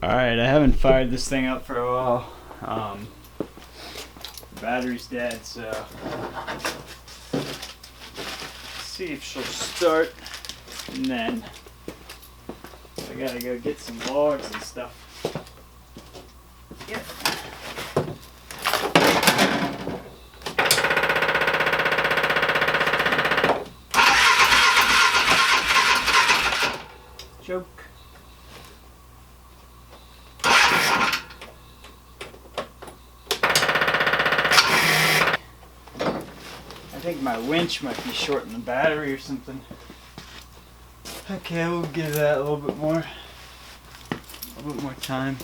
Alright, I haven't fired this thing up for a while. The battery's dead, so let's see if she'll start, and then I gotta go get some logs and stuff. Yep. Choke. I think my winch might be short in the battery or something. Okay, we'll give that a little bit more time.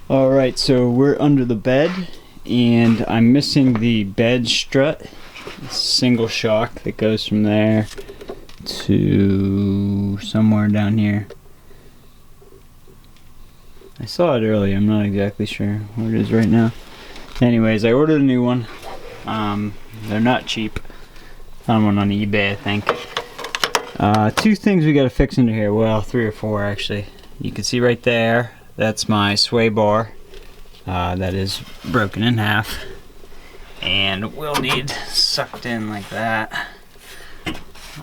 Alright, so we're under the bed and I'm missing the bed strut. It's a single shock that goes from there to somewhere down here. I saw it earlier, I'm not exactly sure where it is right now. Anyways, I ordered a new one. They're not cheap. Found one on eBay, I think. Two things we gotta fix into here. Well, 3 or 4 actually. You can see right there, that's my sway bar. That is broken in half. And will need sucked in like that.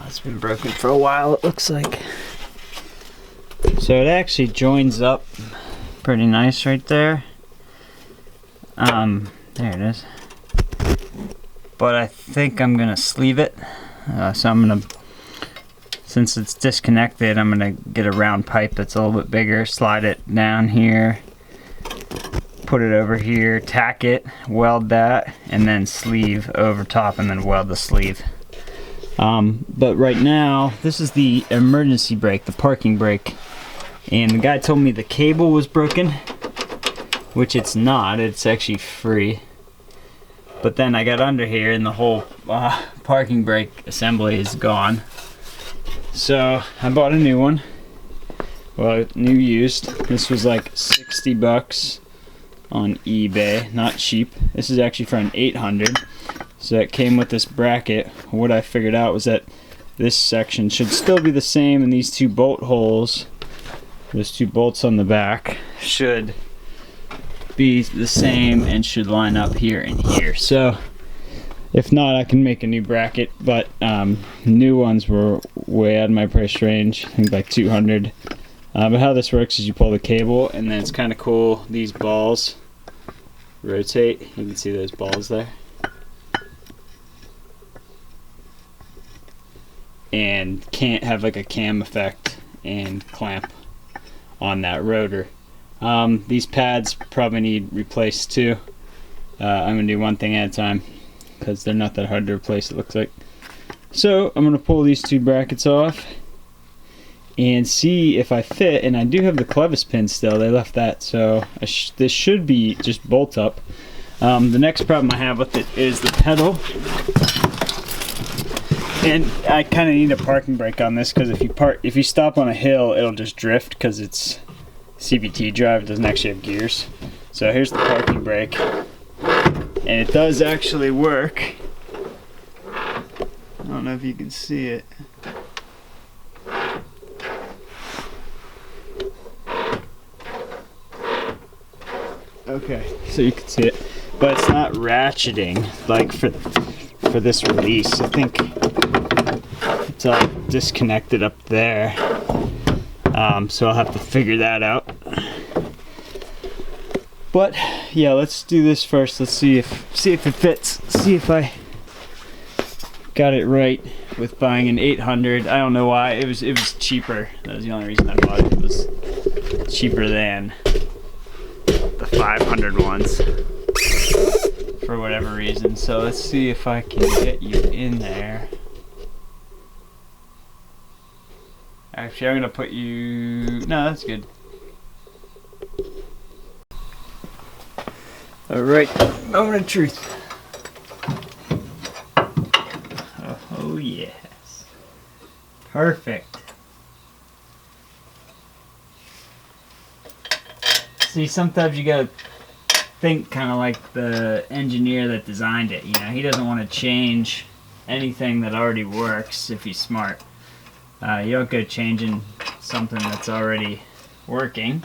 It's been broken for a while, it looks like. So it actually joins up pretty nice right there. There it is. But I think I'm gonna sleeve it. So I'm gonna, since it's disconnected, I'm gonna get a round pipe that's a little bit bigger, slide it down here, put it over here, tack it, weld that, and then sleeve over top, and then weld the sleeve. But right now, this is the emergency brake, the parking brake. And the guy told me the cable was broken, which it's not, it's actually free. But then I got under here and the whole parking brake assembly is gone. So I bought a new one. Well, new used. This was like 60 bucks on eBay, not cheap. This is actually for an 800. So it came with this bracket. What I figured out was that this section should still be the same, and these 2 bolt holes, those 2 bolts on the back, should be the same and should line up here and here. So if not, I can make a new bracket, but new ones were way out of my price range, I think like 200. But how this works is you pull the cable, and then it's kind of cool, these balls rotate. You can see those balls there, and can't have like a cam effect and clamp on that rotor. These pads probably need replaced too. I'm gonna do one thing at a time because they're not that hard to replace, it looks like. So I'm gonna pull these 2 brackets off and see if I fit, and I do have the clevis pin still, they left that, so this should be just bolt up. The next problem I have with it is the pedal, and I kind of need a parking brake on this because if you stop on a hill, it'll just drift because it's CVT drive, it doesn't actually have gears. So here's the parking brake, and it does actually work. I don't know if you can see it. Okay, so you can see it, but it's not ratcheting like for this release. I think it's all disconnected up there. So I'll have to figure that out. But yeah, let's do this first. Let's see if it fits. See if I got it right with buying an 800. I don't know why. It was cheaper. That was the only reason I bought it. It was cheaper than the 500 ones for whatever reason. So let's see if I can get you in there. Actually, I'm gonna put you. No, that's good. Alright, moment of truth. Oh yes. Perfect. See, sometimes you gotta think kind of like the engineer that designed it. You know, he doesn't want to change anything that already works if he's smart. You don't go changing something that's already working.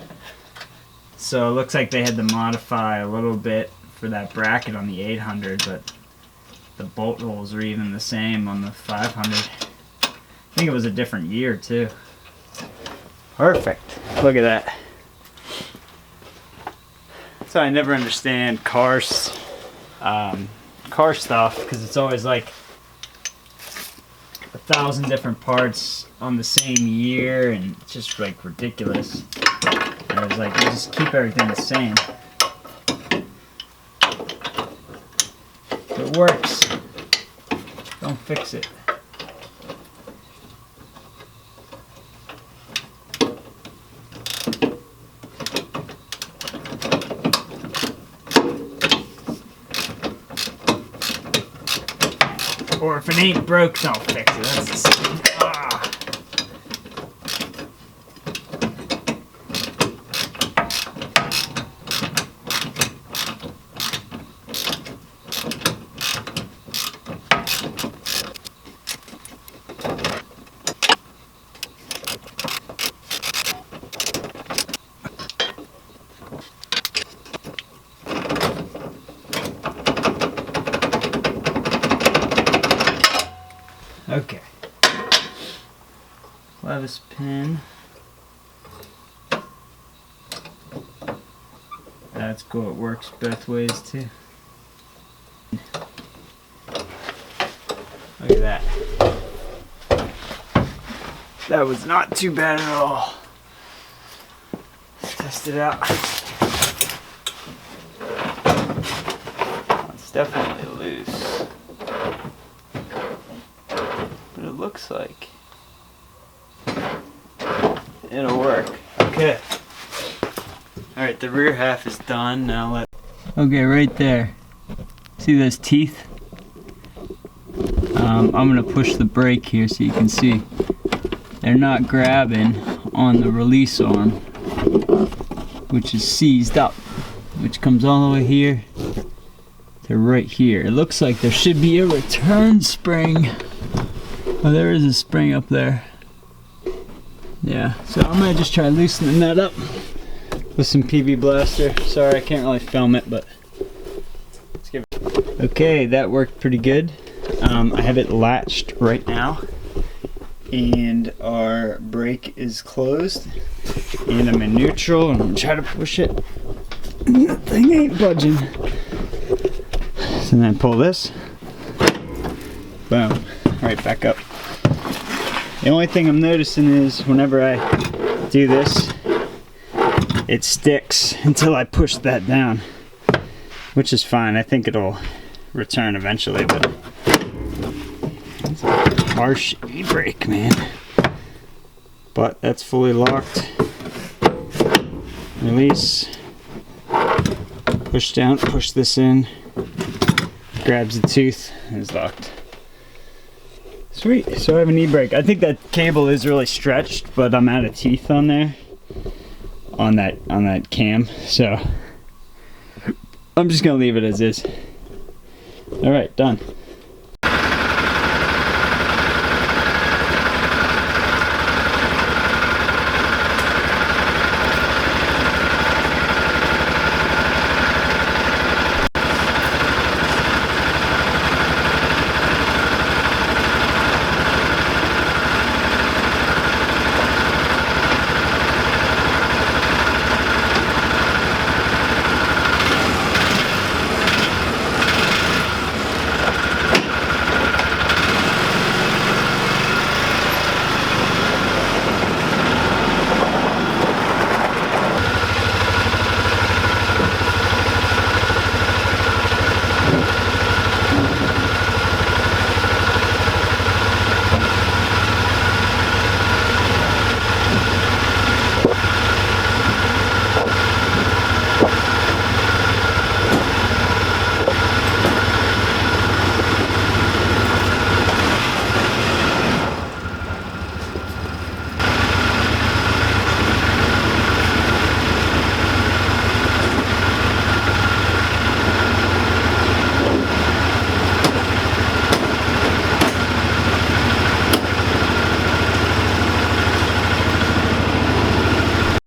So it looks like they had to modify a little bit for that bracket on the 800, but the bolt holes are even the same on the 500. I think it was a different year too. Perfect. Look at that. So I never understand car stuff, because it's always like 1,000 different parts on the same year, and it's just like ridiculous. And I was like, you just keep everything the same. If it works, don't fix it. Or if it ain't broke, don't fix it. That's the same. Okay. Clevis pin. That's cool. It works both ways too. Look at that. That was not too bad at all. Let's test it out. It's definitely loose. But it looks like it'll work. Okay. Alright, the rear half is done. Now okay, right there. See those teeth? I'm gonna push the brake here so you can see. They're not grabbing on the release arm, which is seized up, which comes all the way here to right here. It looks like there should be a return spring. Oh, there is a spring up there. Yeah, so I'm gonna just try loosening that up with some PB Blaster. Sorry, I can't really film it, but let's give it. Okay, that worked pretty good. I have it latched right now, and our brake is closed, and I'm in neutral, and I'm gonna try to push it. That thing ain't budging. So then I pull this. Boom, right back up. The only thing I'm noticing is whenever I do this, it sticks until I push that down, which is fine. I think it'll return eventually, but it's a harsh e-brake, man. But that's fully locked. Release. Push down, push this in. Grabs the tooth and is locked. Sweet, so I have an e-brake. I think that cable is really stretched, but I'm out of teeth on there. On that cam, so I'm just gonna leave it as is. Alright, done.